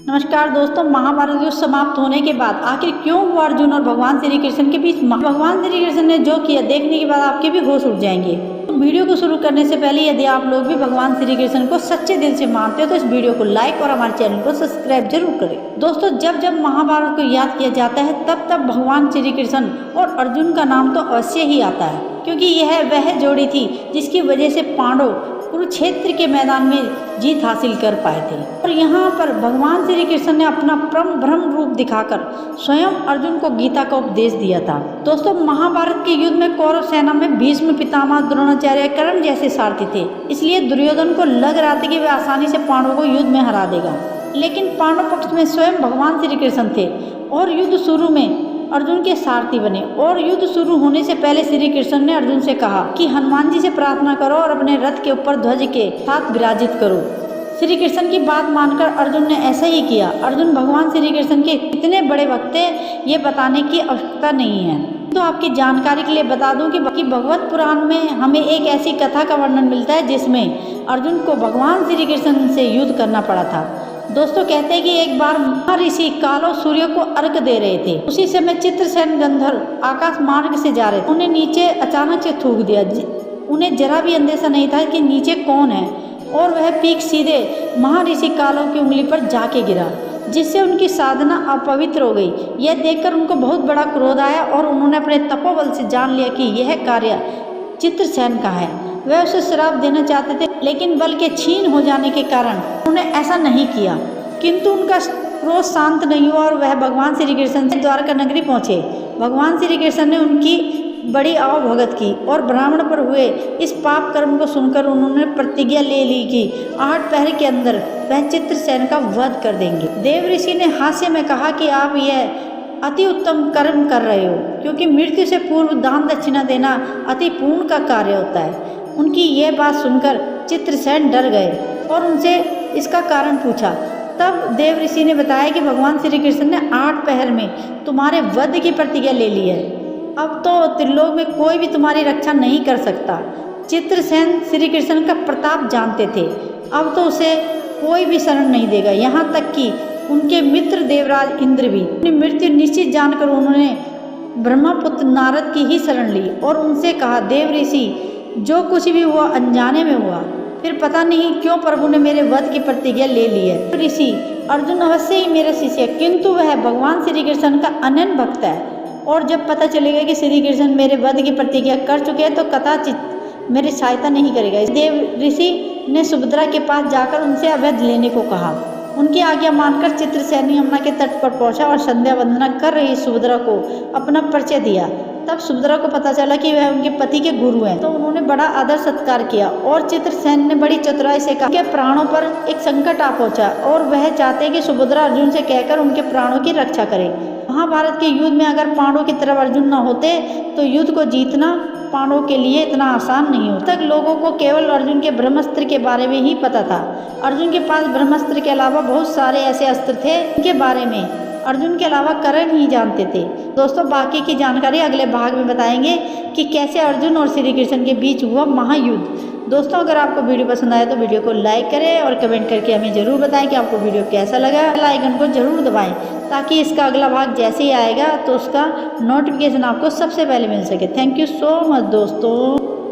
नमस्कार दोस्तों, महाभारत युद्ध समाप्त होने के बाद आखिर क्यों हुआ अर्जुन और भगवान श्री कृष्ण के बीच। भगवान श्री कृष्ण ने जो किया देखने के बाद आपके भी होश उड़ जाएंगे। तो वीडियो को शुरू करने से पहले यदि आप लोग भी भगवान श्री कृष्ण को सच्चे दिल से मानते हो तो इस वीडियो को लाइक और हमारे चैनल को सब्सक्राइब जरूर करें। दोस्तों, जब जब महाभारत को याद किया जाता है तब तब भगवान श्री कृष्ण और अर्जुन का नाम तो अवश्य ही आता है, क्योंकि यह वह जोड़ी थी जिसकी वजह से पांडव कुरुक्षेत्र के मैदान में जीत हासिल कर पाए थे। और यहाँ पर भगवान श्री कृष्ण ने अपना ब्रह्म रूप दिखाकर स्वयं अर्जुन को गीता का उपदेश दिया था। दोस्तों, महाभारत के युद्ध में कौरव सेना में भीष्म, पितामह, द्रोणाचार्य, कर्ण जैसे सारथी थे। इसलिए दुर्योधन को लग रहा था कि वह आसानी से पांडवों को युद्ध में हरा देगा, लेकिन पांडव पक्ष में स्वयं भगवान श्री कृष्ण थे और युद्ध शुरू में अर्जुन के सारथी बने। और युद्ध शुरू होने से पहले श्री कृष्ण ने अर्जुन से कहा कि हनुमान जी से प्रार्थना करो और अपने रथ के ऊपर ध्वज के साथ विराजित करो। श्री कृष्ण की बात मानकर अर्जुन ने ऐसा ही किया। अर्जुन भगवान श्री कृष्ण के कितने बड़े भक्त हैं ये बताने की आवश्यकता नहीं है, तो आपकी जानकारी के लिए बता दूं कि भगवत पुराण में हमें एक ऐसी कथा का वर्णन मिलता है जिसमें अर्जुन को भगवान श्री कृष्ण से युद्ध करना पड़ा था। दोस्तों, कहते हैं कि एक बार महर्षि कालो सूर्य को अर्घ दे रहे थे। उसी समय चित्रसेन गंधर्व आकाश मार्ग से जा रहे थे। उन्हें नीचे अचानक से थूक दिया। उन्हें जरा भी अंदेशा नहीं था कि नीचे कौन है, और वह पीक सीधे महर्षि कालो की उंगली पर जाके गिरा, जिससे उनकी साधना अपवित्र हो गई। यह देखकर उनको बहुत बड़ा क्रोध आया और उन्होंने अपने तपोबल से जान लिया कि यह कार्य चित्रसेन का है। वह उसे श्राप देना चाहते थे, लेकिन बल के छीन हो जाने के कारण उन्होंने ऐसा नहीं किया। किंतु उनका क्रोध शांत नहीं हुआ और वह भगवान श्री कृष्ण से द्वारका नगरी पहुँचे। भगवान श्री कृष्ण ने उनकी बड़ी आवभगत की और ब्राह्मण पर हुए इस पाप कर्म को सुनकर उन्होंने प्रतिज्ञा ले ली कि 8 पहर के अंदर वह चित्रसेन का वध कर देंगे। देव ऋषि ने हास्य में कहा कि आप यह अति उत्तम कर्म कर रहे हो, क्योंकि मृत्यु से पूर्व दान दक्षिणा देना अति पुण्य का कार्य होता है। उनकी यह बात सुनकर चित्रसेन डर गए और उनसे इसका कारण पूछा। तब देव ऋषि ने बताया कि भगवान श्री कृष्ण ने 8 पहर में तुम्हारे वध की प्रतिज्ञा ले ली है। अब तो त्रिलोक में कोई भी तुम्हारी रक्षा नहीं कर सकता। चित्रसेन श्री कृष्ण का प्रताप जानते थे। अब तो उसे कोई भी शरण नहीं देगा। यहाँ तक कि उनके मित्र देवराज इंद्र भी अपनी मृत्यु निश्चित जानकर उन्होंने ब्रह्मपुत्र नारद की ही शरण ली और उनसे कहा, देव ऋषि, जो कुछ भी हुआ अनजाने में हुआ। फिर पता नहीं क्यों प्रभु ने मेरे वध की प्रतिज्ञा ले ली है। ऋषि, अर्जुन अवश्य ही मेरा शिष्य है, किंतु वह भगवान श्री कृष्ण का अनन्य भक्त है, और जब पता चलेगा कि श्री कृष्ण मेरे वध की प्रतिज्ञा कर चुके हैं तो कदाचित मेरी सहायता नहीं करेगा। देव ऋषि ने सुभद्रा के पास जाकर उनसे अवध लेने को कहा। उनकी आज्ञा मानकर चित्रसेन यमुना के तट पर पहुंचा और संध्या वंदना कर रही सुभद्रा को अपना परिचय दिया। तब सुभद्रा को पता चला कि वह उनके पति के गुरु हैं, तो उन्होंने बड़ा आदर सत्कार किया और चित्रसेन ने बड़ी चतुराई से कहा कि प्राणों पर एक संकट आ पहुंचा और वह चाहते कि सुभद्रा अर्जुन से कहकर उनके प्राणों की रक्षा करे। महाभारत के युद्ध में अगर पांडवों की तरफ अर्जुन न होते तो युद्ध को जीतना पांडवों के लिए इतना आसान नहीं होता। तक लोगों को केवल अर्जुन के ब्रह्मास्त्र के बारे में ही पता था। अर्जुन के पास ब्रह्मास्त्र के अलावा बहुत सारे ऐसे अस्त्र थे जिनके बारे में अर्जुन के अलावा कर्ण ही जानते थे। दोस्तों, बाकी की जानकारी अगले भाग में बताएंगे कि कैसे अर्जुन और श्री कृष्ण के बीच हुआ महायुद्ध। दोस्तों, अगर आपको वीडियो पसंद आए तो वीडियो को लाइक करें और कमेंट करके हमें ज़रूर बताएं कि आपको वीडियो कैसा लगा। बेल आइकन को ज़रूर दबाएं ताकि इसका अगला भाग जैसे ही आएगा तो उसका नोटिफिकेशन आपको सबसे पहले मिल सके। थैंक यू सो मच दोस्तों।